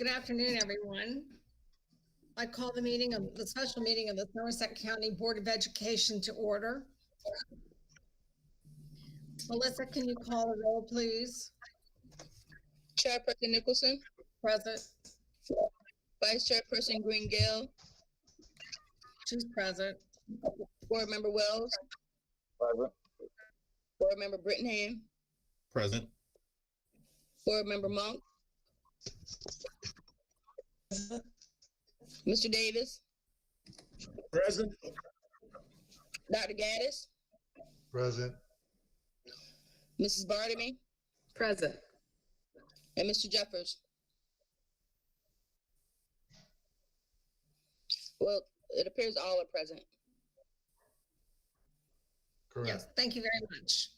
Good afternoon, everyone. I call the special meeting of the Somerset County Board of Education to order. Melissa, can you call the roll, please? Chairperson Nicholson. Present. Vice Chairperson Green-Gale. She's present. Board Member Wells. Present. Board Member Brittenham. Present. Board Member Monk. Mr. Davis. Present. Dr. Gaddis. Present. Mrs. Bartamy. Present. And Mr. Jeffers. Well, it appears all are present. Correct. Yes, thank you very much.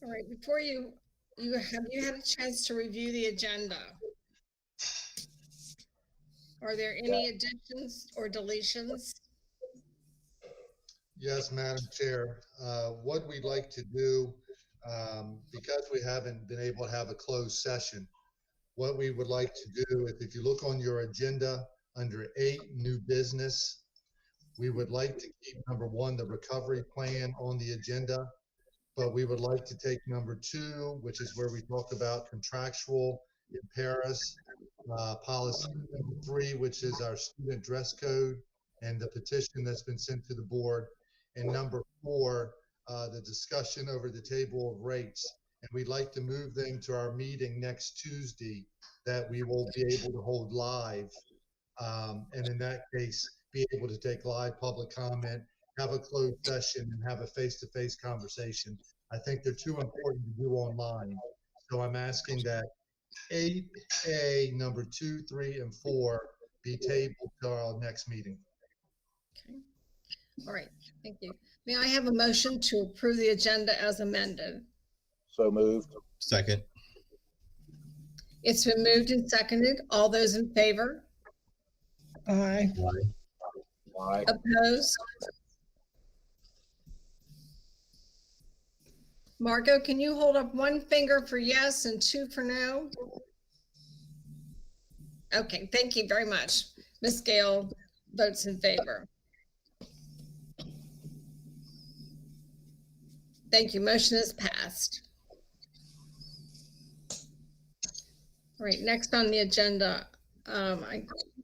All right, before you had a chance to review the agenda. Are there any additions or deletions? Yes, Madam Chair. What we'd like to do, because we haven't been able to have a closed session, what we would like to do is, if you look on your agenda under 8, new business, we would like to keep number 1, the recovery plan, on the agenda, but we would like to take number 2, which is where we talk about contractual in Paris, policy number 3, which is our student dress code and the petition that's been sent to the board, and number 4, the discussion over the table of rates. And we'd like to move them to our meeting next Tuesday that we will be able to hold live. And in that case, be able to take live public comment, have a closed session, and have a face-to-face conversation. I think they're too important to do online. So I'm asking that 8A, number 2, 3, and 4 be tabled to our next meeting. Okay. All right, thank you. May I have a motion to approve the agenda as amended? So moved. Second. It's been moved and seconded. All those in favor? Aye. Aye. Opposed? Margot, can you hold up 1 finger for yes and 2 for no? Okay, thank you very much. Ms. Gale votes in favor. Thank you. Motion is passed. All right, next on the agenda, I'm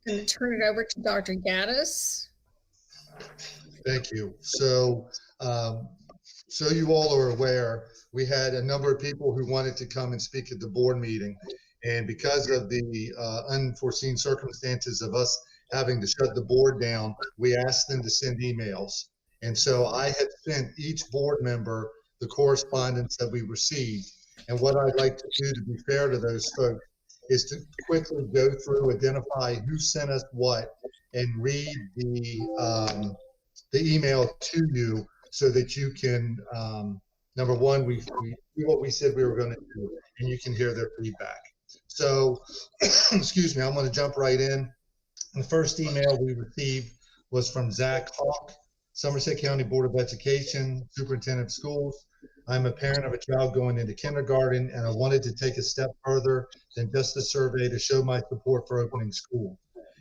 going to turn it over to Dr. Gaddis. Thank you. So you all are aware, we had a number of people who wanted to come and speak at the board meeting. And because of the unforeseen circumstances of us having to shut the board down, we asked them to send emails. And so I had sent each board member the correspondence that we received. And what I'd like to do, to be fair to those folks, is to quickly go through, identify who sent us what, and read the email to you so that you can, number 1, we do what we said we were going to do, and you can hear their feedback. So, excuse me, I'm going to jump right in. The first email we received was from Zach Hawk, Somerset County Board of Education, Superintendent of Schools. I'm a parent of a child going into kindergarten, and I wanted to take a step further than just a survey to show my support for opening school.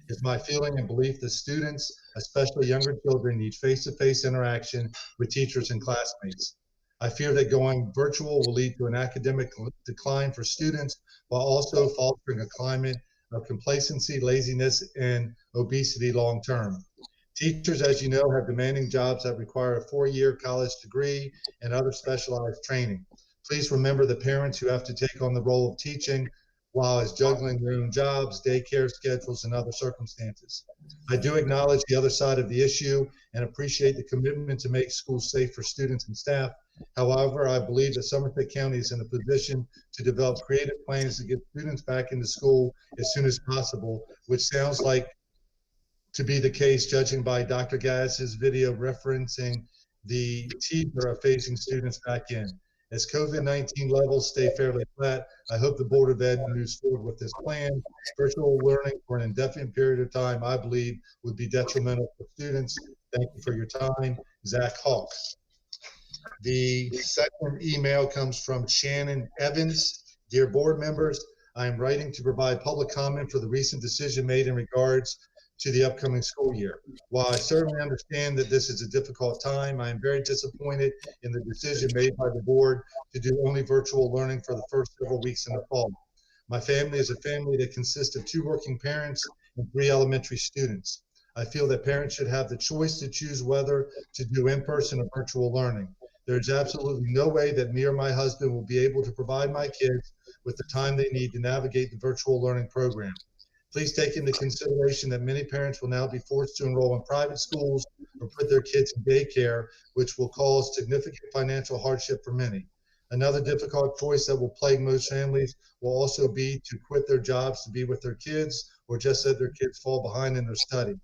It's my feeling and belief that students, especially younger children, need face-to-face interaction with teachers and classmates. I fear that going virtual will lead to an academic decline for students, while also fostering a climate of complacency, laziness, and obesity long-term. Teachers, as you know, have demanding jobs that require a 4-year college degree and other specialized training. Please remember the parents who have to take on the role of teaching while as juggling their own jobs, daycare schedules, and other circumstances. I do acknowledge the other side of the issue and appreciate the commitment to make schools safe for students and staff. However, I believe that Somerset County is in a position to develop creative plans to get students back into school as soon as possible, which sounds like to be the case, judging by Dr. Gaddis's video referencing the teeth that are facing students back in. As COVID-19 levels stay fairly flat, I hope the Board of Ed moves forward with this plan. Virtual learning for an indefinite period of time, I believe, would be detrimental for students. Thank you for your time. Zach Hawk. The second email comes from Shannon Evans. Dear board members, I am writing to provide public comment for the recent decision made in regards to the upcoming school year. While I certainly understand that this is a difficult time, I am very disappointed in the decision made by the board to do only virtual learning for the first several weeks in the fall. My family is a family that consists of 2 working parents and 3 elementary students. I feel that parents should have the choice to choose whether to do in-person or virtual learning. There is absolutely no way that me or my husband will be able to provide my kids with the time they need to navigate the virtual learning program. Please take into consideration that many parents will now be forced to enroll in private schools or put their kids in daycare, which will cause significant financial hardship for many. Another difficult choice that will plague most families will also be to quit their jobs to be with their kids or just let their kids fall behind in their study.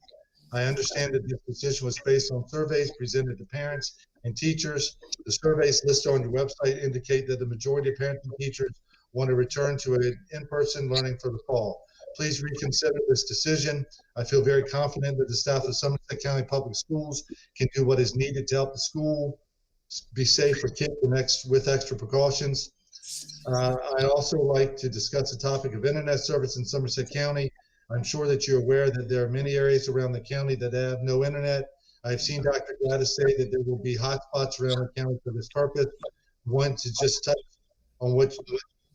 I understand that this decision was based on surveys presented to parents and teachers. The surveys listed on your website indicate that the majority of parents and teachers want to return to an in-person learning for the fall. Please reconsider this decision. I feel very confident that the staff of Somerset County Public Schools can do what is needed to help the school be safe for kids with extra precautions. I'd also like to discuss the topic of internet service in Somerset County. I'm sure that you're aware that there are many areas around the county that have no internet. I've seen Dr. Gaddis say that there will be hotspots around the county for this purpose. I want to just touch on what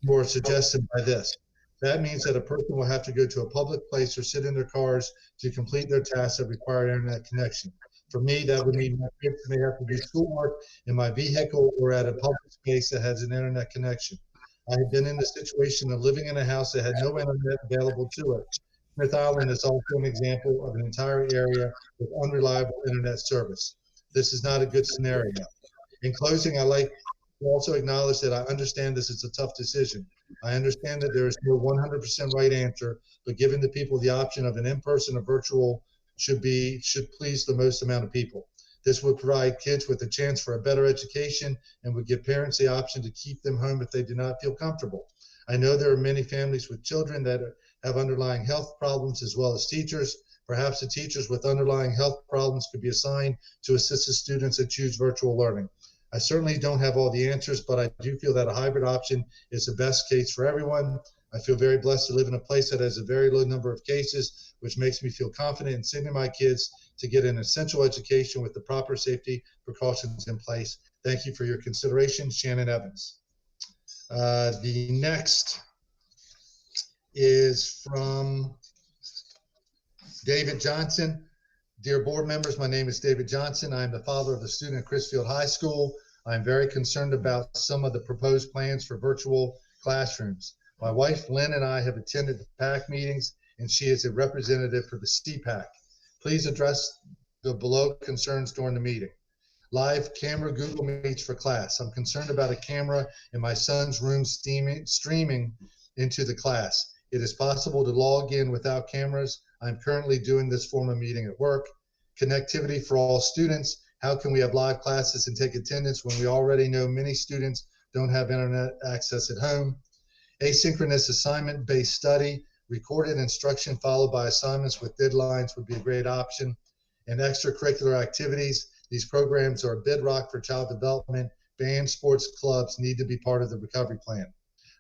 you are suggesting by this. That means that a person will have to go to a public place or sit in their cars to complete their tasks that require internet connection. For me, that would mean my kids may have to do schoolwork in my vehicle or at a public space that has an internet connection. I have been in the situation of living in a house that had no internet available to it. Smith Island is also an example of an entire area with unreliable internet service. This is not a good scenario. In closing, I'd like to also acknowledge that I understand this is a tough decision. I understand that there is no 100% right answer, but giving the people the option of an in-person or virtual should please the most amount of people. This would provide kids with a chance for a better education and would give parents the option to keep them home if they do not feel comfortable. I know there are many families with children that have underlying health problems as well as teachers. Perhaps the teachers with underlying health problems could be assigned to assist the students that choose virtual learning. I certainly don't have all the answers, but I do feel that a hybrid option is the best case for everyone. I feel very blessed to live in a place that has a very low number of cases, which makes me feel confident in sending my kids to get an essential education with the proper safety precautions in place. Thank you for your consideration. Shannon Evans. The next is from David Johnson. Dear board members, my name is David Johnson. I am the father of a student at Chrisfield High School. I'm very concerned about some of the proposed plans for virtual classrooms. My wife, Lynn, and I have attended the PAC meetings, and she is a representative for the CPAC. Please address the below concerns during the meeting. Live camera Google Meets for class. I'm concerned about a camera in my son's room streaming into the class. It is possible to log in without cameras. I'm currently doing this form of meeting at work. Connectivity for all students. How can we have live classes and take attendance when we already know many students don't have internet access at home? Asynchronous assignment-based study. Recorded instruction followed by assignments with deadlines would be a great option. And extracurricular activities. These programs are a bedrock for child development. Band, sports, clubs need to be part of the recovery plan.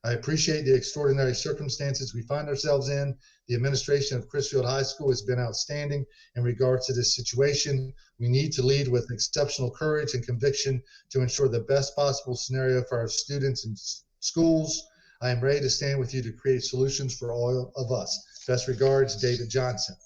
I appreciate the extraordinary circumstances we find ourselves in. The administration of Chrisfield High School has been outstanding in regards to this situation. We need to lead with exceptional courage and conviction to ensure the best possible scenario for our students and schools. I am ready to stand with you to create solutions for all of us. Best regards, David Johnson.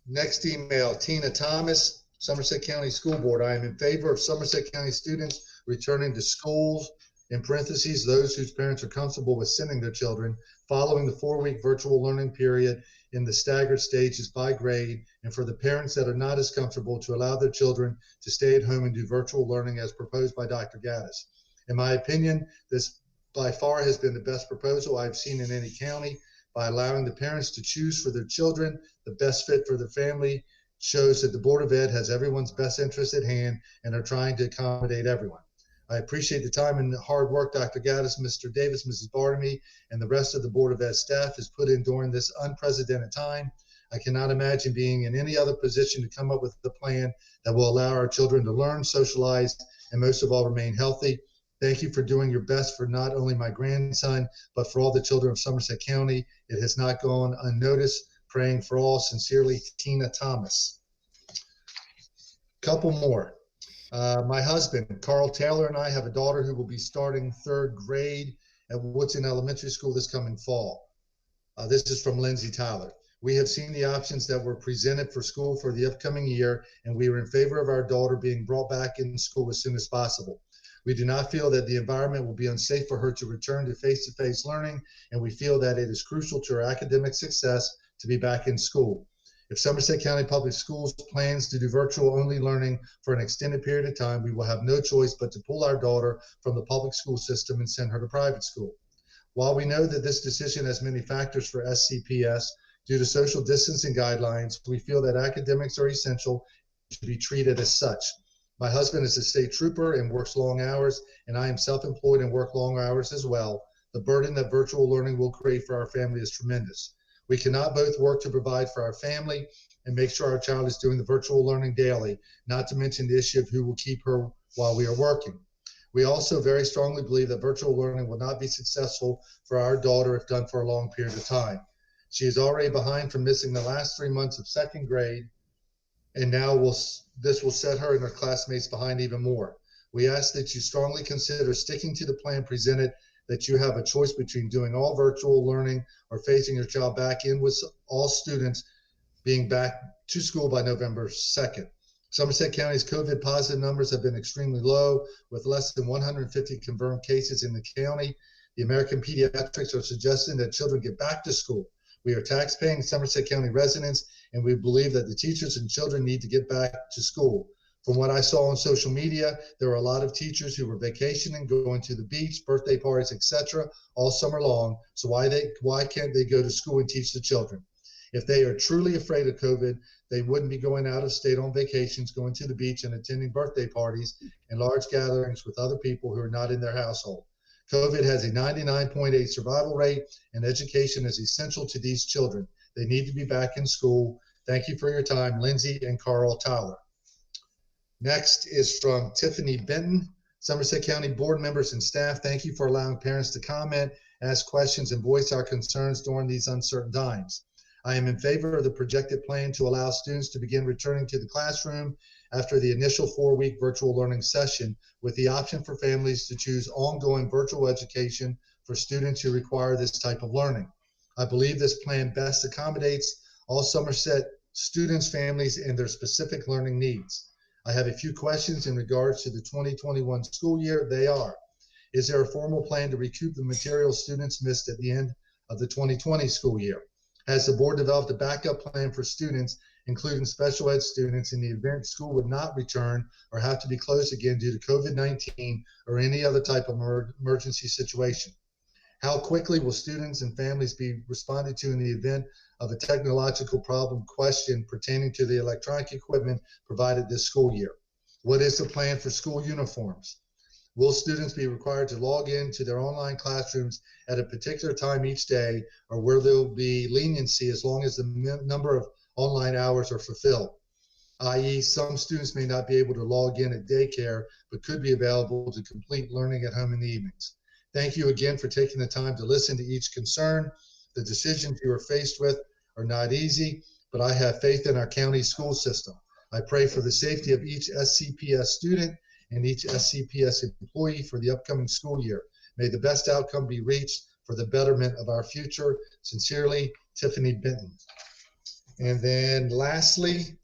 Next email, Tina Thomas, Somerset County School Board. I am in favor of Somerset County students returning to schools, in parentheses, those whose parents are comfortable with sending their children, following the 4-week virtual learning period in the staggered stages by grade, and for the parents that are not as comfortable to allow their children to stay at home and do virtual learning as proposed by Dr. Gaddis. In my opinion, this by far has been the best proposal I've seen in any county. By allowing the parents to choose for their children the best fit for their family shows that the Board of Ed has everyone's best interest at hand and are trying to accommodate everyone. I appreciate the time and the hard work Dr. Gaddis, Mr. Davis, Mrs. Bartamy, and the rest of the Board of Ed staff has put in during this unprecedented time. I cannot imagine being in any other position to come up with a plan that will allow our children to learn, socialize, and most of all, remain healthy. Thank you for doing your best for not only my grandson, but for all the children of Somerset County. It has not gone unnoticed. Praying for all. Sincerely, Tina Thomas. Couple more. My husband, Carl Taylor, and I have a daughter who will be starting 3rd grade at Woodson Elementary School this coming fall. This is from Lindsay Tyler. We have seen the options that were presented for school for the upcoming year, and we are in favor of our daughter being brought back in school as soon as possible. We do not feel that the environment will be unsafe for her to return to face-to-face learning, and we feel that it is crucial to her academic success to be back in school. If Somerset County Public Schools plans to do virtual-only learning for an extended period of time, we will have no choice but to pull our daughter from the public school system and send her to private school. While we know that this decision has many factors for SCPS due to social distancing guidelines, we feel that academics are essential and should be treated as such. My husband is a state trooper and works long hours, and I am self-employed and work long hours as well. The burden that virtual learning will create for our family is tremendous. We cannot both work to provide for our family and make sure our child is doing the virtual learning daily, not to mention the issue of who will keep her while we are working. We also very strongly believe that virtual learning will not be successful for our daughter if done for a long period of time. She is already behind from missing the last 3 months of 2nd grade, and now this will set her and her classmates behind even more. We ask that you strongly consider sticking to the plan presented, that you have a choice between doing all virtual learning or phasing your child back in with all students being back to school by November 2nd. Somerset County's COVID positive numbers have been extremely low, with less than 150 confirmed cases in the county. The American Pediatrics are suggesting that children get back to school. We are tax-paying Somerset County residents, and we believe that the teachers and children need to get back to school. From what I saw on social media, there are a lot of teachers who were vacationing, going to the beach, birthday parties, etc., all summer long. So why can't they go to school and teach the children? If they are truly afraid of COVID, they wouldn't be going out of state on vacations, going to the beach and attending birthday parties and large gatherings with other people who are not in their household. COVID has a 99.8 survival rate, and education is essential to these children. They need to be back in school. Thank you for your time, Lindsay and Carl Tyler. Next is from Tiffany Benton. Somerset County board members and staff, thank you for allowing parents to comment, ask questions, and voice our concerns during these uncertain times. I am in favor of the projected plan to allow students to begin returning to the classroom after the initial 4-week virtual learning session, with the option for families to choose ongoing virtual education for students who require this type of learning. I believe this plan best accommodates all Somerset students, families, and their specific learning needs. I have a few questions in regards to the 2021 school year. They are: is there a formal plan to recoup the material students missed at the end of the 2020 school year? Has the board developed a backup plan for students, including special ed students, in the event school would not return or have to be closed again due to COVID-19 or any other type of emergency situation? How quickly will students and families be responded to in the event of a technological problem question pertaining to the electronic equipment provided this school year? What is the plan for school uniforms? Will students be required to log into their online classrooms at a particular time each day, or will there be leniency as long as the number of online hours are fulfilled? I.e., some students may not be able to log in at daycare, but could be available to complete learning at home in the evenings. Thank you again for taking the time to listen to each concern. The decisions you are faced with are not easy, but I have faith in our county school system. I pray for the safety of each SCPS student and each SCPS employee for the upcoming school year. May the best outcome be reached for the betterment of our future. Sincerely, Tiffany Benton. And then lastly,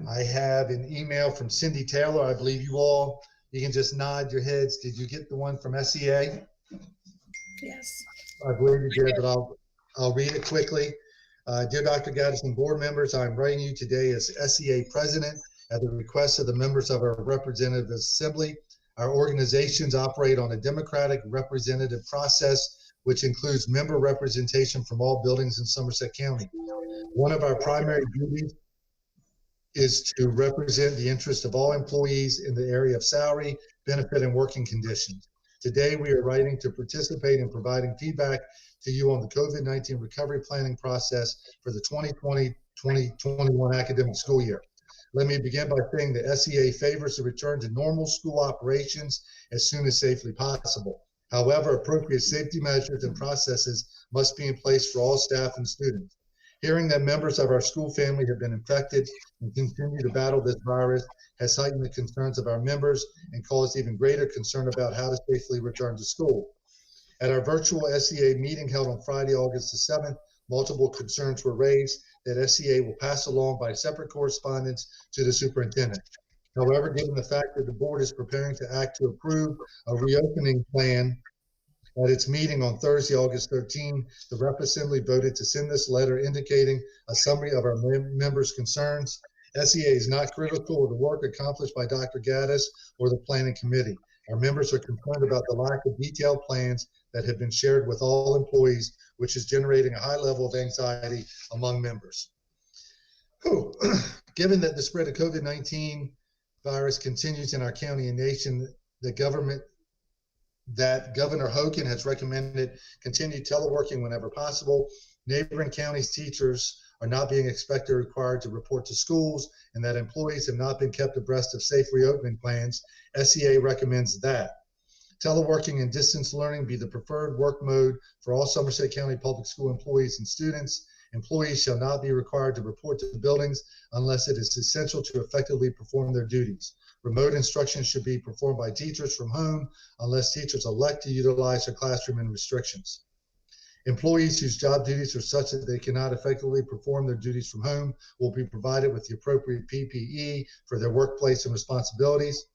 I have an email from Cindy Taylor. I believe you can just nod your heads. Did you get the one from SEA? Yes. I believe you did, but I'll read it quickly. Dear Dr. Gaddis and board members, I'm writing you today as SEA president at the request of the members of our representative assembly. Our organizations operate on a democratic representative process, which includes member representation from all buildings in Somerset County. One of our primary duties is to represent the interest of all employees in the area of salary, benefit, and working conditions. Today, we are writing to participate in providing feedback to you on the COVID-19 recovery planning process for the 2020-2021 academic school year. Let me begin by saying the SEA favors the return to normal school operations as soon as safely possible. However, appropriate safety measures and processes must be in place for all staff and students. Hearing that members of our school family have been infected and continue to battle this virus has heightened the concerns of our members and caused even greater concern about how to safely return to school. At our virtual SEA meeting held on Friday, August the 7th, multiple concerns were raised that SEA will pass along by separate correspondence to the superintendent. However, given the fact that the board is preparing to act to approve a reopening plan at its meeting on Thursday, August 13, the Rep Assembly voted to send this letter indicating a summary of our members' concerns. SEA is not critical of the work accomplished by Dr. Gaddis or the planning committee. Our members are concerned about the lack of detailed plans that have been shared with all employees, which is generating a high level of anxiety among members. Given that the spread of COVID-19 virus continues in our county and nation, Governor Hogan has recommended continued teleworking whenever possible. Neighboring counties' teachers are not being expected or required to report to schools, and that employees have not been kept abreast of safe reopening plans. SEA recommends that teleworking and distance learning be the preferred work mode for all Somerset County Public School employees and students. Employees shall not be required to report to the buildings unless it is essential to effectively perform their duties. Remote instruction should be performed by teachers from home unless teachers elect to utilize their classroom and restrictions. Employees whose job duties are such that they cannot effectively perform their duties from home will be provided with the appropriate PPE for their workplace and responsibilities.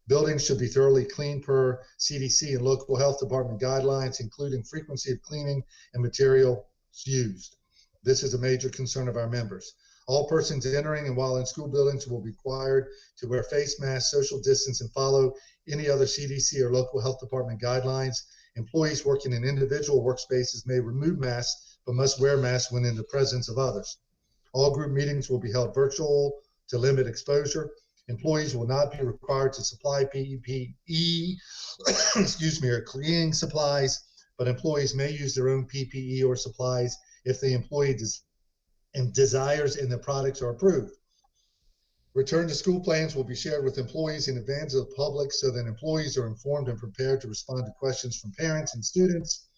Buildings should be thoroughly cleaned per CDC and local health department guidelines, including frequency of cleaning and materials used. This is a major concern of our members. All persons entering and while in school buildings will be required to wear face masks, social distance, and follow any other CDC or local health department guidelines. Employees working in individual workspaces may remove masks, but must wear masks when in the presence of others. All group meetings will be held virtual to limit exposure. Employees will not be required to supply PPE, or cleaning supplies, but employees may use their own PPE or supplies if the employee desires and the products are approved. Return to school plans will be shared with employees in advance of the public so that employees are informed and prepared to respond to questions from parents and students.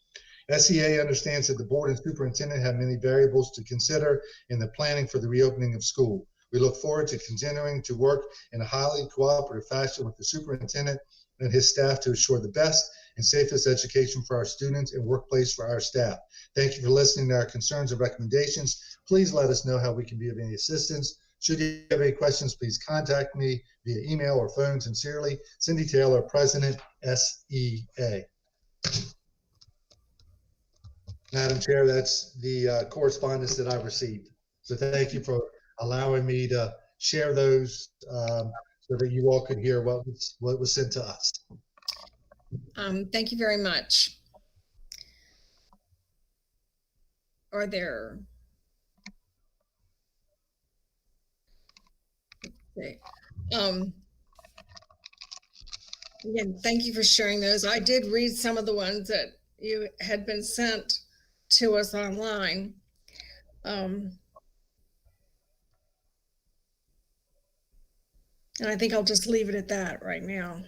SEA understands that the board and superintendent have many variables to consider in the planning for the reopening of school. We look forward to continuing to work in a highly cooperative fashion with the superintendent and his staff to ensure the best and safest education for our students and workplace for our staff. Thank you for listening to our concerns and recommendations. Please let us know how we can be of any assistance. Should you have any questions, please contact me via email or phone. Sincerely, Cindy Taylor, President, SEA. Madam Chair, that's the correspondence that I received. So thank you for allowing me to share those so that you all could hear what was sent to us. Thank you very much. Are there? Okay. Again, thank you for sharing those. I did read some of the ones that you had been sent to us online. And I think I'll just leave it at that right now.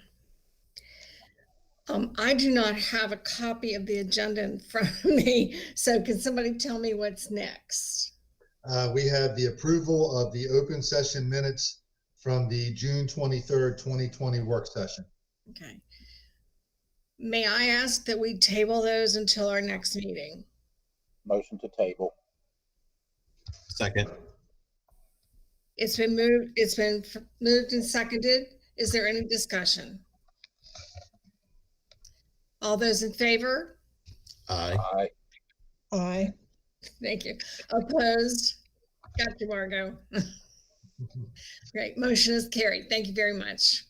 I do not have a copy of the agenda in front of me, so can somebody tell me what's next? We have the approval of the open session minutes from the June 23rd, 2020 work session. Okay. May I ask that we table those until our next meeting? Motion to table. Second. It's been moved and seconded. Is there any discussion? All those in favor? Aye. Aye. Aye. Thank you. Opposed? Got you, Margot. Great. Motion is carried. Thank you very much.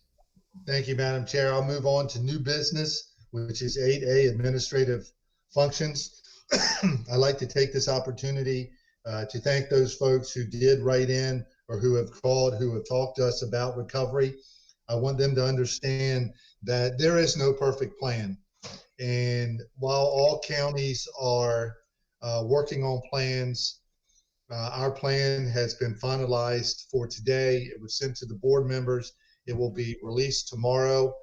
Thank you, Madam Chair. I'll move on to new business, which is 8A, administrative functions. I'd like to take this opportunity to thank those folks who did write in or who have called, who have talked to us about recovery. I want them to understand that there is no perfect plan. And while all counties are working on plans, Our plan has been finalized for today. It was sent to the board members. It will be released tomorrow.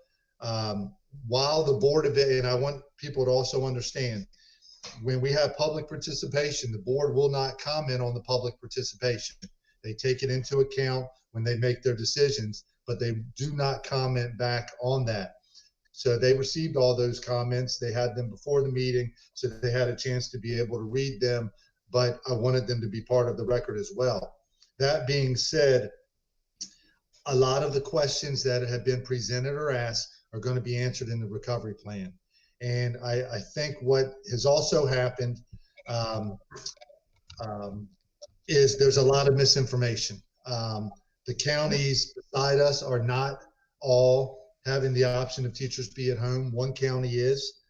While the board of it, and I want people to also understand, when we have public participation, the board will not comment on the public participation. They take it into account when they make their decisions, but they do not comment back on that. So they received all those comments. They had them before the meeting, so they had a chance to be able to read them, but I wanted them to be part of the record as well. That being said, a lot of the questions that have been presented or asked are going to be answered in the recovery plan. And I think what has also happened is there's a lot of misinformation. The counties beside us are not all having the option of teachers be at home. One county is.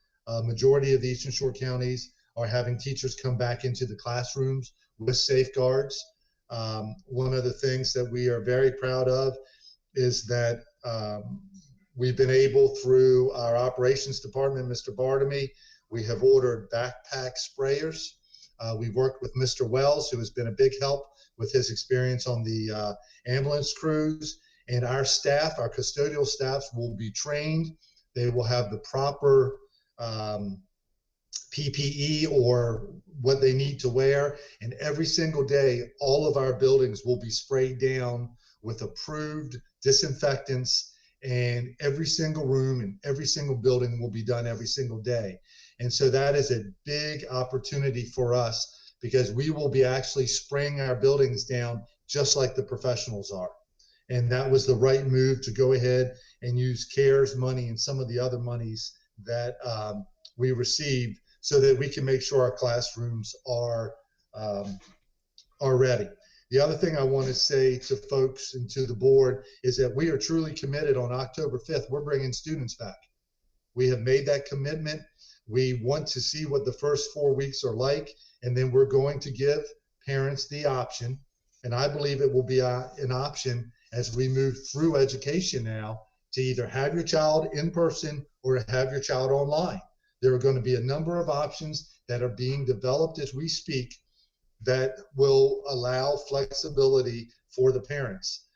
Majority of the Eastern Shore counties are having teachers come back into the classrooms with safeguards. One of the things that we are very proud of is that we've been able, through our operations department, Mr. Bartamy, we have ordered backpack sprayers. We've worked with Mr. Wells, who has been a big help with his experience on the ambulance crews. And our staff, our custodial staffs, will be trained. They will have the proper PPE or what they need to wear. And every single day, all of our buildings will be sprayed down with approved disinfectants, and every single room and every single building will be done every single day. And so that is a big opportunity for us, because we will be actually spraying our buildings down just like the professionals are. And that was the right move, to go ahead and use CARES money and some of the other monies that we received, so that we can make sure our classrooms are ready. The other thing I want to say to folks and to the board is that we are truly committed. On October 5th, we're bringing students back. We have made that commitment. We want to see what the first 4 weeks are like, and then we're going to give parents the option, and I believe it will be an option as we move through education now, to either have your child in person or to have your child online. There are going to be a number of options that are being developed as we speak that will allow flexibility for the parents.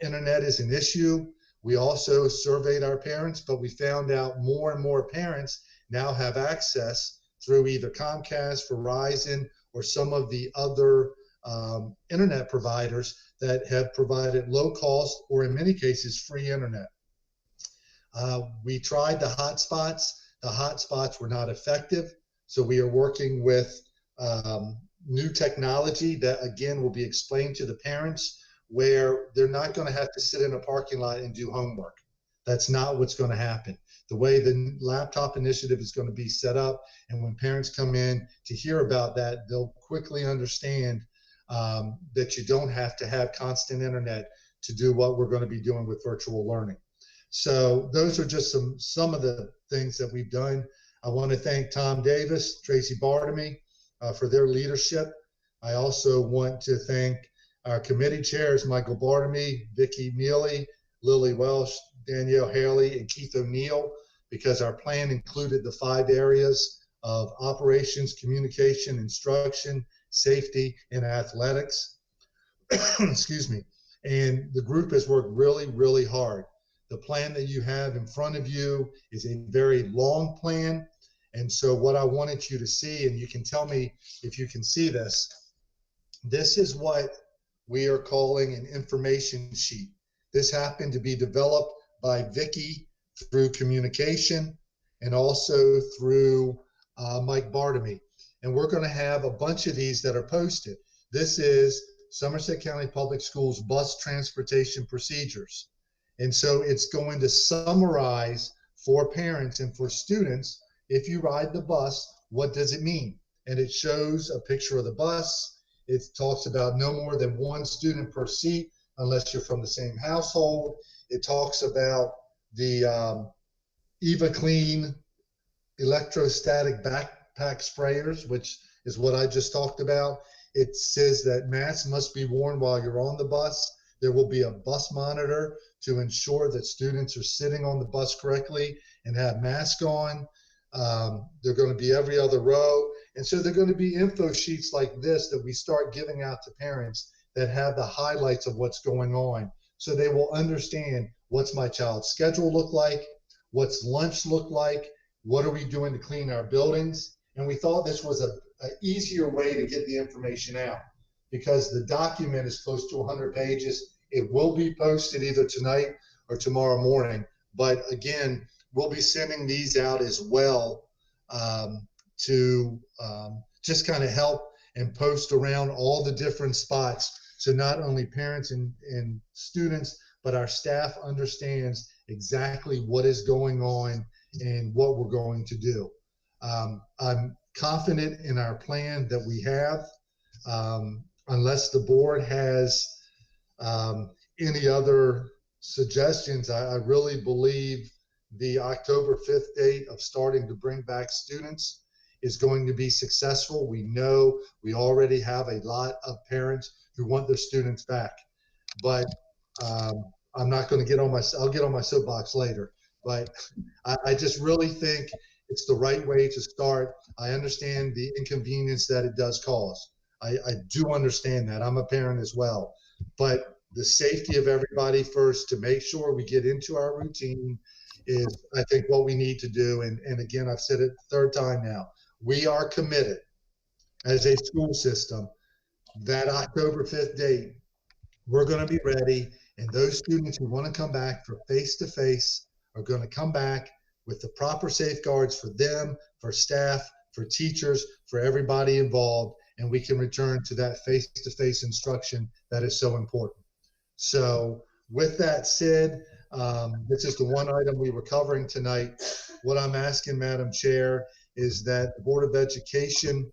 Internet is an issue. We also surveyed our parents, but we found out more and more parents now have access through either Comcast, Verizon, or some of the other internet providers that have provided low cost, or in many cases, free internet. We tried the hotspots. The hotspots were not effective. So we are working with new technology that, again, will be explained to the parents, where they're not going to have to sit in a parking lot and do homework. That's not what's going to happen. The way the laptop initiative is going to be set up, and when parents come in to hear about that, they'll quickly understand that you don't have to have constant internet to do what we're going to be doing with virtual learning. So those are just some of the things that we've done. I want to thank Tom Davis, Tracy Bartamy for their leadership. I also want to thank our committee chairs, Michael Bartamy, Vicki Mealy, Lily Welsh, Danielle Haley, and Keith O'Neill, because our plan included the 5 areas of operations, communication, instruction, safety, and athletics. Excuse me. And the group has worked really, really hard. The plan that you have in front of you is a very long plan. And so what I wanted you to see, and you can tell me if you can see this, this is what we are calling an information sheet. This happened to be developed by Vicki through communication and also through Mike Bartamy. And we're going to have a bunch of these that are posted. This is Somerset County Public Schools bus transportation procedures. And so it's going to summarize for parents and for students, if you ride the bus, what does it mean? And it shows a picture of the bus. It talks about no more than 1 student per seat unless you're from the same household. It talks about the Eva Clean electrostatic backpack sprayers, which is what I just talked about. It says that masks must be worn while you're on the bus. There will be a bus monitor to ensure that students are sitting on the bus correctly and have masks on. They're going to be every other row. And so they're going to be info sheets like this that we start giving out to parents that have the highlights of what's going on. So they will understand, what's my child's schedule look like? What's lunch look like? What are we doing to clean our buildings? And we thought this was an easier way to get the information out, because the document is close to 100 pages. It will be posted either tonight or tomorrow morning. But again, we'll be sending these out as well to just kind of help and post around all the different spots. So not only parents and students, but our staff understands exactly what is going on and what we're going to do. I'm confident in our plan that we have, unless the board has any other suggestions. I really believe the October 5th date of starting to bring back students is going to be successful. We know we already have a lot of parents who want their students back, but I'm not going to get on my, I'll get on my soapbox later, but I just really think it's the right way to start. I understand the inconvenience that it does cause. I do understand that. I'm a parent as well, but the safety of everybody first, to make sure we get into our routine, is I think what we need to do. And again, I've said it the third time now, we are committed as a school system that October 5th date, we're going to be ready. And those students who want to come back for face-to-face are going to come back with the proper safeguards for them, for staff, for teachers, for everybody involved. And we can return to that face-to-face instruction that is so important. So with that said, this is the one item we were covering tonight. What I'm asking, Madam Chair, is that the Board of Education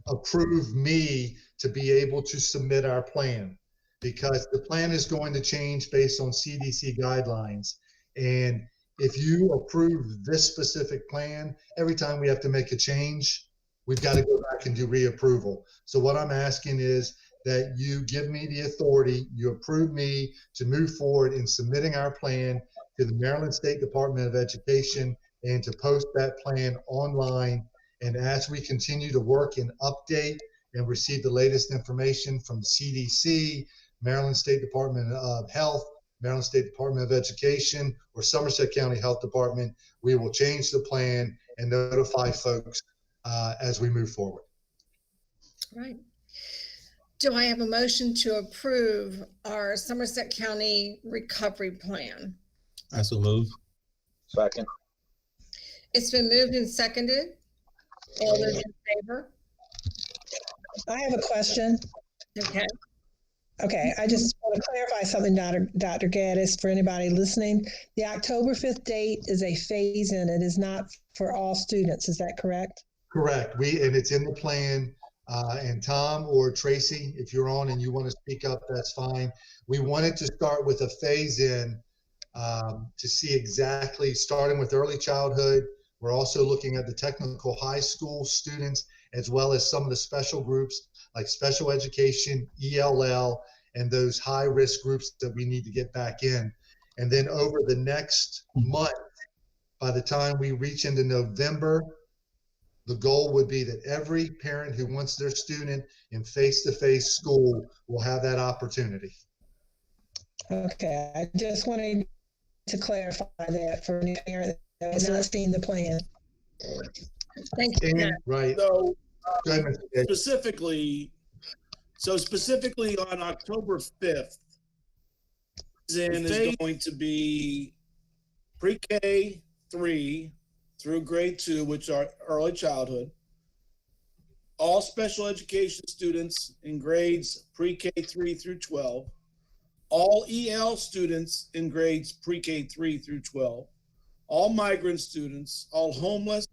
approve me to be able to submit our plan, because the plan is going to change based on CDC guidelines. And if you approve this specific plan, every time we have to make a change, we've got to go back and do reapproval. So what I'm asking is that you give me the authority, you approve me to move forward in submitting our plan to the Maryland State Department of Education and to post that plan online. And as we continue to work and update and receive the latest information from the CDC, Maryland State Department of Health, Maryland State Department of Education, or Somerset County Health Department, we will change the plan and notify folks as we move forward. Right. Do I have a motion to approve our Somerset County recovery plan? I so move. Second. It's been moved and seconded. All those in favor? I have a question. Okay. Okay, I just want to clarify something, Dr. Gaddis, for anybody listening. The October 5th date is a phase-in. It is not for all students. Is that correct? Correct. And it's in the plan. And Tom or Tracy, if you're on and you want to speak up, that's fine. We wanted to start with a phase-in to see exactly, starting with early childhood. We're also looking at the technical high school students, as well as some of the special groups like special education, ELL, and those high-risk groups that we need to get back in. And then over the next month, by the time we reach into November, the goal would be that every parent who wants their student in face-to-face school will have that opportunity. Okay, I just wanted to clarify that for any parent that has not seen the plan. Thank you. And, right. So Go ahead, Mr. Gates. specifically on October 5th, then is going to be pre-K 3 through grade 2, which are early childhood. All special education students in grades pre-K 3 through 12. All EL students in grades pre-K 3 through 12. All migrant students, all homeless,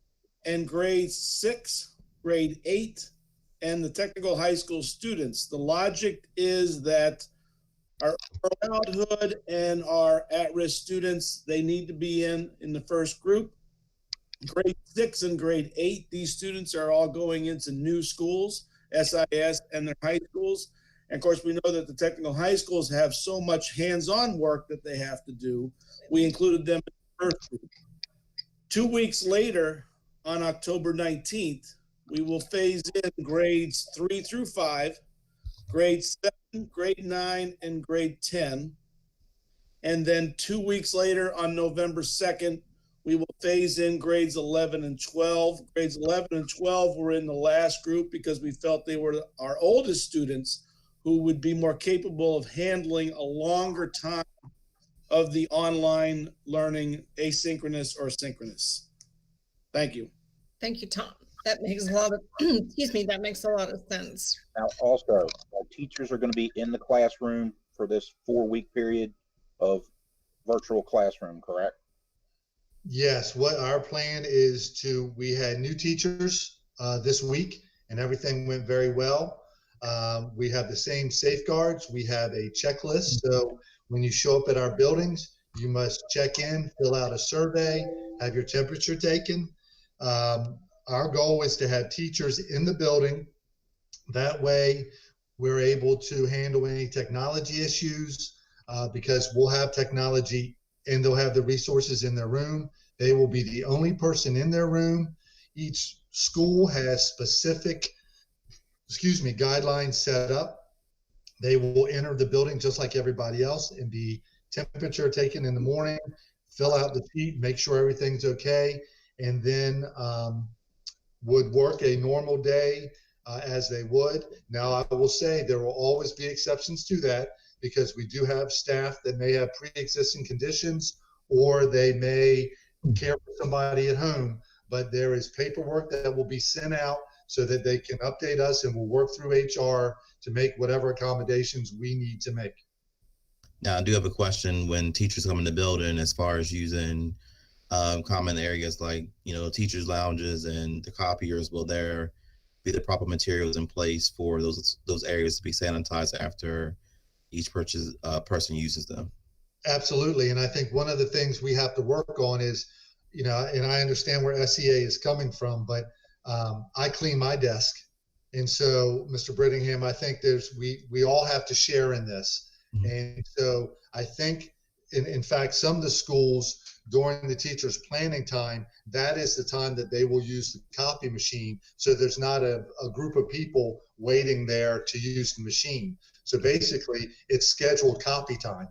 and grades 6, grade 8, and the technical high school students. The logic is that our childhood and our at-risk students, they need to be in the first group. Grade 6 and grade 8, these students are all going into new schools, SIS, and their high schools. And of course, we know that the technical high schools have so much hands-on work that they have to do. We included them in the first group. 2 weeks later, on October 19th, we will phase in grades 3 through 5, grade 7, grade 9, and grade 10. And then 2 weeks later, on November 2nd, we will phase in grades 11 and 12. Grades 11 and 12 were in the last group because we felt they were our oldest students who would be more capable of handling a longer time of the online learning, asynchronous or synchronous. Thank you. Thank you, Tom. That makes a lot of, excuse me, that makes a lot of sense. Now, also, teachers are going to be in the classroom for this 4-week period of virtual classroom, correct? Yes, what our plan is we had new teachers this week and everything went very well. We have the same safeguards. We have a checklist. So when you show up at our buildings, you must check in, fill out a survey, have your temperature taken. Our goal is to have teachers in the building. That way we're able to handle any technology issues because we'll have technology and they'll have the resources in their room. They will be the only person in their room. Each school has specific, guidelines set up. They will enter the building just like everybody else and be temperature taken in the morning, fill out the sheet, make sure everything's okay, and then would work a normal day as they would. Now, I will say there will always be exceptions to that because we do have staff that may have pre-existing conditions or they may care for somebody at home, but there is paperwork that will be sent out so that they can update us and we'll work through HR to make whatever accommodations we need to make. Now, I do have a question. When teachers come in the building, as far as using common areas like, teachers' lounges and the copiers, will there be the proper materials in place for those areas to be sanitized after each person uses them? Absolutely. And I think one of the things we have to work on is, and I understand where SEA is coming from, but I clean my desk. And so, Mr. Brittingham, I think we all have to share in this. Mm-hmm. And so I think, in fact, some of the schools during the teachers' planning time, that is the time that they will use the copy machine. So there's not a group of people waiting there to use the machine. So basically, it's scheduled copy time.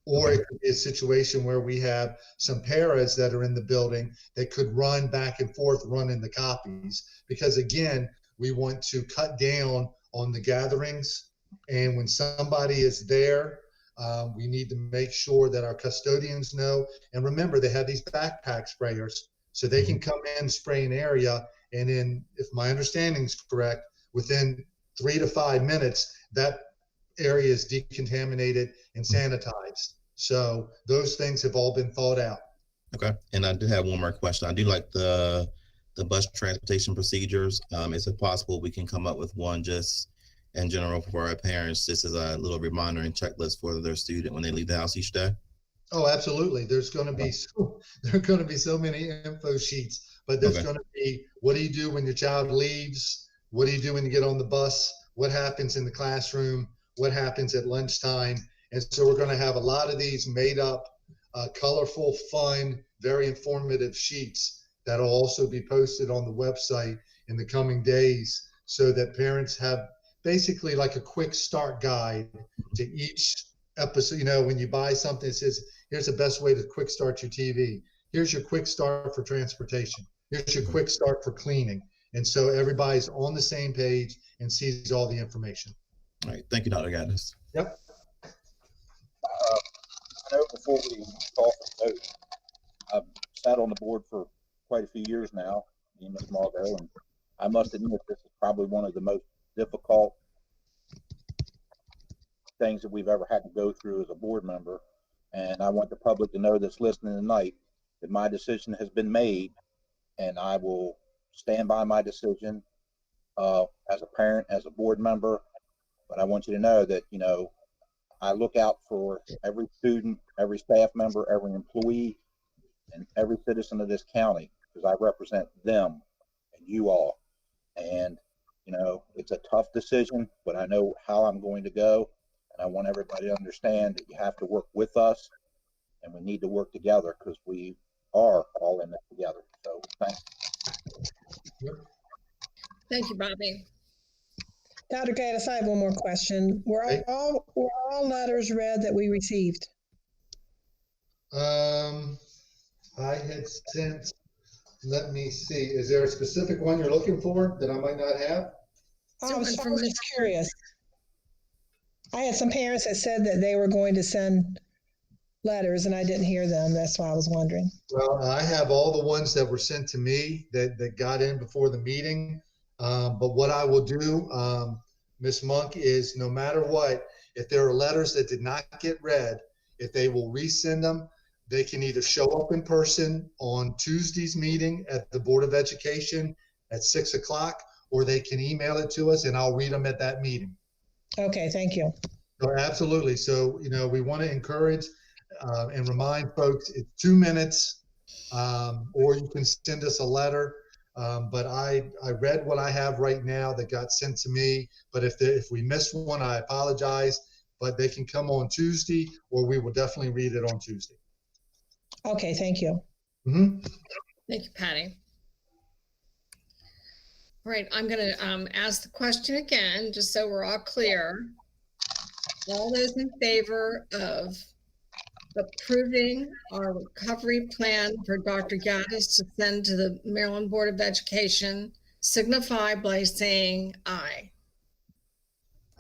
Or it could be a situation where we have some paras that are in the building that could run back and forth running the copies. Because again, we want to cut down on the gatherings. And when somebody is there, we need to make sure that our custodians know. And remember, they have these backpack sprayers. So they can come in, spray an area. And then, if my understanding is correct, within 3 to 5 minutes, that area is decontaminated and sanitized. So those things have all been thought out. Okay. And I do have one more question. I do like the bus transportation procedures. Is it possible we can come up with one just in general for our parents, just as a little reminder and checklist for their student when they leave the house each day? Oh, absolutely. There's going to be so many info sheets, but there's going to be, what do you do when your child leaves? What do you do when you get on the bus? What happens in the classroom? What happens at lunchtime? And so we're going to have a lot of these made up, colorful, fun, very informative sheets that will also be posted on the website in the coming days so that parents have basically like a quick start guide to each episode. When you buy something, it says, here's the best way to quick start your TV. Here's your quick start for transportation. Here's your quick start for cleaning. And so everybody's on the same page and sees all the information. All right. Thank you, Dr. Gaddis. Yep. I know before we call for the vote, I've sat on the board for quite a few years now, me and Ms. Margot, and I must admit this is probably one of the most difficult things that we've ever had to go through as a board member. And I want the public to know that's listening tonight that my decision has been made, and I will stand by my decision as a parent, as a board member. But I want you to know that, I look out for every student, every staff member, every employee, and every citizen of this county, because I represent them and you all. And, it's a tough decision, but I know how I'm going to go. And I want everybody to understand that you have to work with us and we need to work together because we are all in this together. So thanks. Thank you, Bobby. Dr. Gaddis, I have one more question. Were Okay. all letters read that we received? I had sent, let me see, is there a specific one you're looking for that I might not have? Oh, I was Someone from just curious. I had some parents that said that they were going to send letters and I didn't hear them. That's why I was wondering. Well, I have all the ones that were sent to me that got in before the meeting. But what I will do, Ms. Monk, is no matter what, if there are letters that did not get read, if they will resend them, they can either show up in person on Tuesday's meeting at the Board of Education at 6 o'clock, or they can email it to us and I'll read them at that meeting. Okay, thank you. So absolutely. So, we want to encourage and remind folks it's 2 minutes, or you can send us a letter. But I read what I have right now that got sent to me. But if we missed one, I apologize. But they can come on Tuesday, or we will definitely read it on Tuesday. Okay, thank you. Mm-hmm. Thank you, Patty. All right, I'm going to ask the question again, just so we're all clear. All those in favor of approving our recovery plan for Dr. Gaddis to send to the Maryland Board of Education signify by saying aye.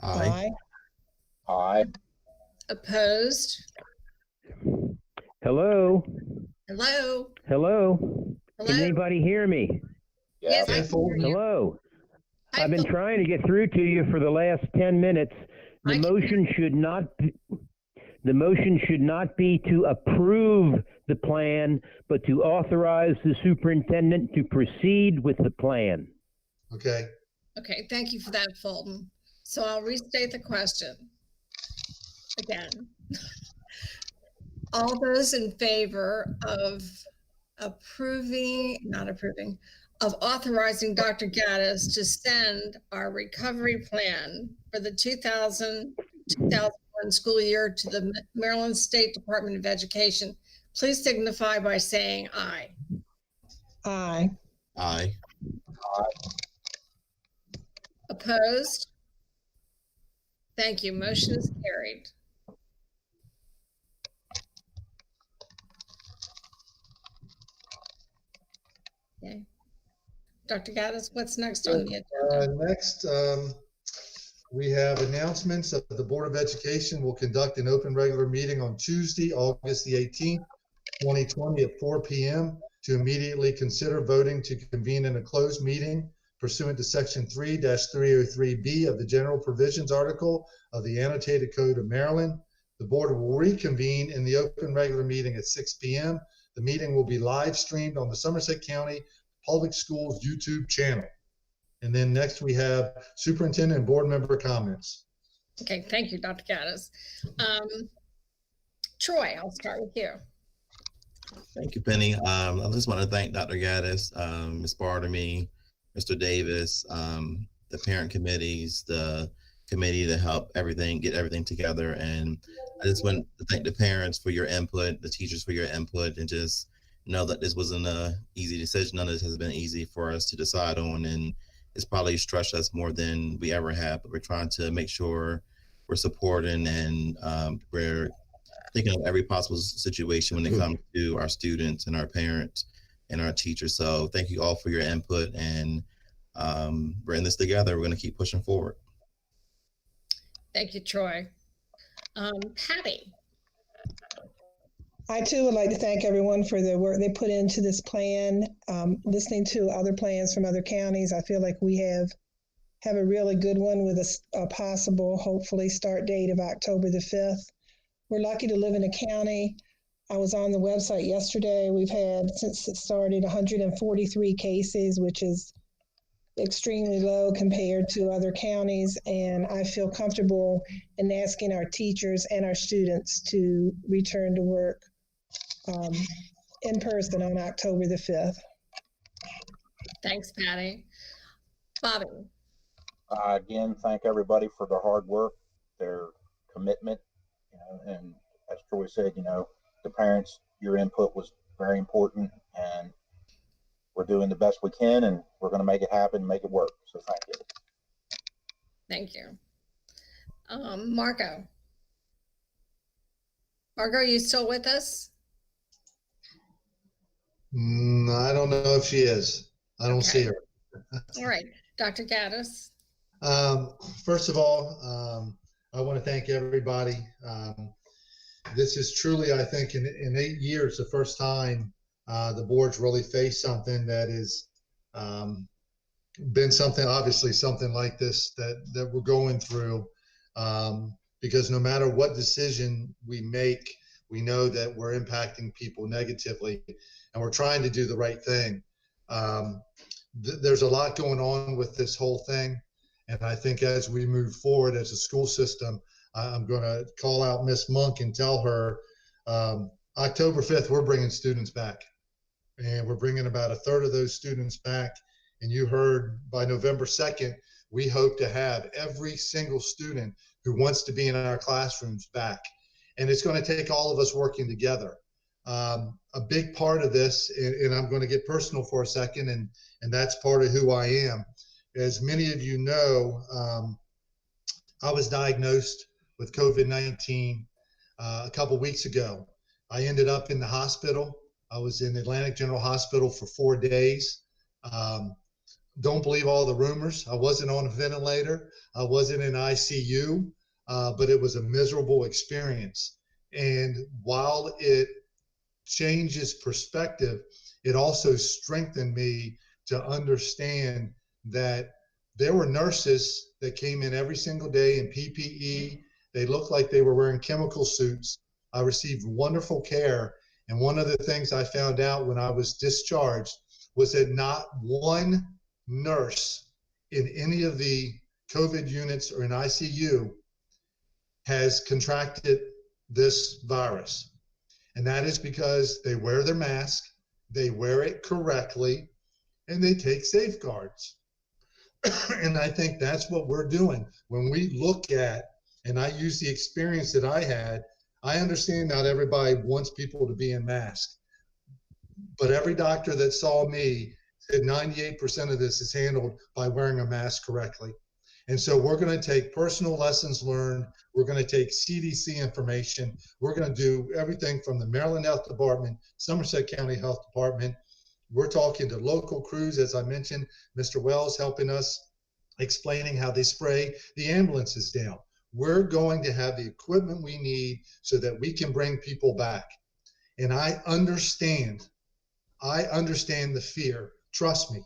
Aye. Aye. Opposed? Hello? Hello? Hello? Hello? Can anybody hear me? Yes, I Yes. can hear you. Hello? Hi, I've been Phil. trying to get through to you for the last 10 minutes. I The can- motion should not be to approve the plan, but to authorize the superintendent to proceed with the plan. Okay. Okay, thank you for that, Fulton. So I'll restate the question again. All those in favor of of authorizing Dr. Gaddis to send our recovery plan for the 2000-2001 school year to the Maryland State Department of Education, please signify by saying aye. Aye. Aye. Opposed? Thank you. Motion is carried. Okay. Dr. Gaddis, what's next on the agenda? Next, we have announcements of the Board of Education will conduct an open regular meeting on Tuesday, August the 18th, 2020 at 4 p.m. to immediately consider voting to convene in a closed meeting pursuant to Section 3-303B of the General Provisions Article of the Annotated Code of Maryland. The board will reconvene in the open regular meeting at 6 p.m. The meeting will be live streamed on the Somerset County Public Schools YouTube channel. And then next we have superintendent and board member comments. Okay, thank you, Dr. Gaddis. Troy, I'll start with you. Thank you, Penny. I just want to thank Dr. Gaddis, Ms. Bartamy, Mr. Davis, the parent committees, the committee to help get everything together. And I just want to thank the parents for your input, the teachers for your input, and just know that this wasn't an easy decision. None of this has been easy for us to decide on, and it's probably stressed us more than we ever have. But we're trying to make sure we're supporting and we're thinking of every possible situation when it comes to our students and our parents and our teachers. So thank you all for your input, and we're in this together. We're going to keep pushing forward. Thank you, Troy. Patty. I too would like to thank everyone for the work they put into this plan. Listening to other plans from other counties, I feel like we have a really good one with a possible, hopefully, start date of October the 5th. We're lucky to live in a county. I was on the website yesterday. We've had, since it started, 143 cases, which is extremely low compared to other counties. And I feel comfortable in asking our teachers and our students to return to work in person on October the 5th. Thanks, Patty. Bobby. Again, thank everybody for their hard work, their commitment, and as Troy said, the parents, your input was very important, and we're doing the best we can, and we're going to make it happen, make it work. So thank you. Thank you. Margot. Margot, are you still with us? I don't know if she is. I don't see her. All right. Dr. Gaddis. First of all, I want to thank everybody. This is truly, I think, in 8 years, the first time the board's really faced something that has been something, obviously something like this that we're going through. Because no matter what decision we make, we know that we're impacting people negatively, and we're trying to do the right thing. There's a lot going on with this whole thing. And I think as we move forward as a school system, I'm going to call out Miss Monk and tell her October 5th, we're bringing students back. And we're bringing about a third of those students back. And you heard by November 2nd, we hope to have every single student who wants to be in our classrooms back. And it's going to take all of us working together. A big part of this, and I'm going to get personal for a second, and that's part of who I am. As many of you know, I was diagnosed with COVID-19 a couple weeks ago. I ended up in the hospital. I was in Atlantic General Hospital for 4 days. Don't believe all the rumors. I wasn't on a ventilator. I wasn't in ICU, but it was a miserable experience. And while it changes perspective, it also strengthened me to understand that there were nurses that came in every single day in PPE. They looked like they were wearing chemical suits. I received wonderful care. And one of the things I found out when I was discharged was that not one nurse in any of the COVID units or in ICU has contracted this virus. And that is because they wear their mask, they wear it correctly, and they take safeguards. And I think that's what we're doing. When we look at, and I use the experience that I had, I understand not everybody wants people to be in masks, but every doctor that saw me said 98% of this is handled by wearing a mask correctly. And so we're going to take personal lessons learned. We're going to take CDC information. We're going to do everything from the Maryland Health Department, Somerset County Health Department. We're talking to local crews, as I mentioned, Mr. Wells helping us, explaining how they spray the ambulances down. We're going to have the equipment we need so that we can bring people back. And I understand the fear. Trust me,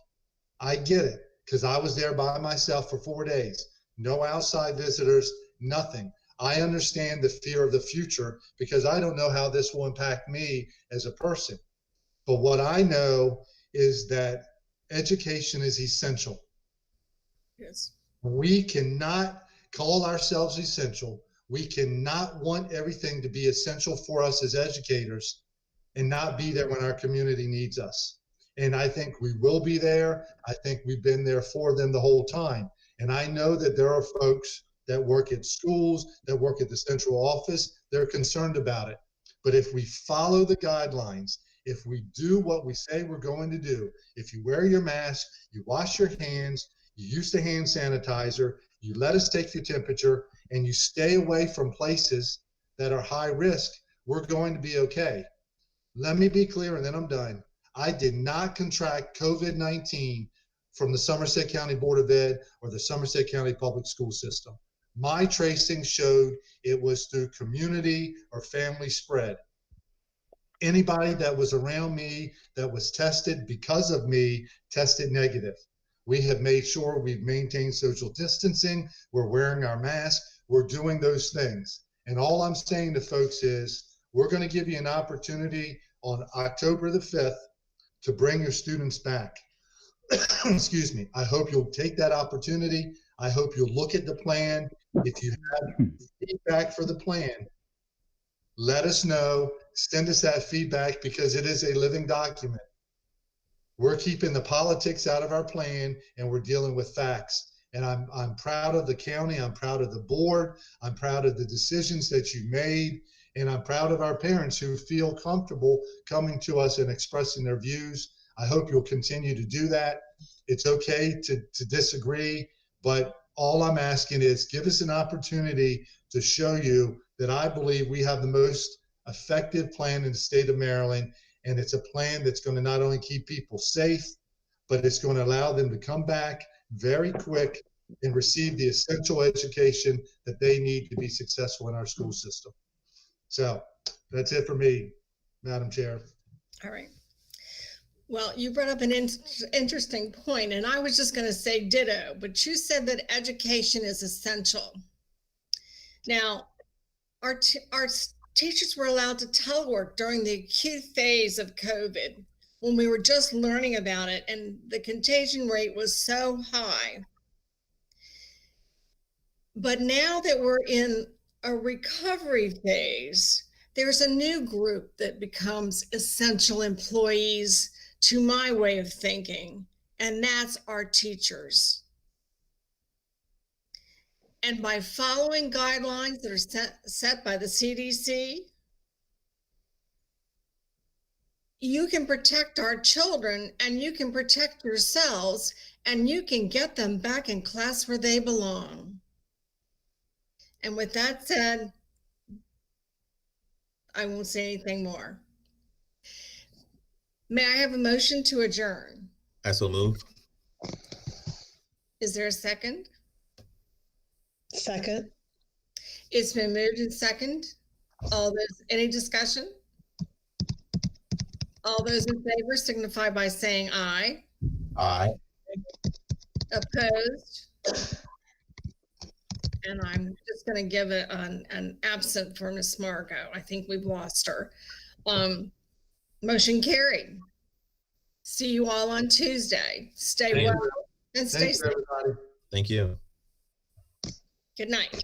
I get it, because I was there by myself for 4 days. No outside visitors, nothing. I understand the fear of the future because I don't know how this will impact me as a person. But what I know is that education is essential. Yes. We cannot call ourselves essential. We cannot want everything to be essential for us as educators and not be there when our community needs us. And I think we will be there. I think we've been there for them the whole time. And I know that there are folks that work at schools, that work at the central office, they're concerned about it. But if we follow the guidelines, if we do what we say we're going to do, if you wear your mask, you wash your hands, you use the hand sanitizer, you let us take your temperature, and you stay away from places that are high risk, we're going to be okay. Let me be clear, and then I'm done. I did not contract COVID-19 from the Somerset County Board of Ed or the Somerset County Public School System. My tracing showed it was through community or family spread. Anybody that was around me that was tested because of me tested negative. We have made sure we've maintained social distancing. We're wearing our masks. We're doing those things. And all I'm saying to folks is we're going to give you an opportunity on October the 5th to bring your students back. Excuse me. I hope you'll take that opportunity. I hope you'll look at the plan. If you have feedback for the plan, let us know. Send us that feedback because it is a living document. We're keeping the politics out of our plan and we're dealing with facts. And I'm proud of the county. I'm proud of the board. I'm proud of the decisions that you made. And I'm proud of our parents who feel comfortable coming to us and expressing their views. I hope you'll continue to do that. It's okay to disagree, but all I'm asking is give us an opportunity to show you that I believe we have the most effective plan in the state of Maryland. And it's a plan that's going to not only keep people safe, but it's going to allow them to come back very quick and receive the essential education that they need to be successful in our school system. So that's it for me, Madam Chair. All right. Well, you brought up an interesting point, and I was just going to say ditto, but you said that education is essential. Now, our teachers were allowed to telework during the acute phase of COVID when we were just learning about it, and the contagion rate was so high. But now that we're in a recovery phase, there's a new group that becomes essential employees to my way of thinking, and that's our teachers. And by following guidelines that are set by the CDC, you can protect our children and you can protect yourselves and you can get them back in class where they belong. And with that said, I won't say anything more. May I have a motion to adjourn? I so move. Is there a second? Second. It's been moved and second. Any discussion? All those in favor signify by saying aye. Aye. Opposed? And I'm just going to give it an absent for Miss Margot. I think we've lost her. Motion carried. See you all on Tuesday. Stay well and stay safe. Thank you, everybody. Thank you. Good night.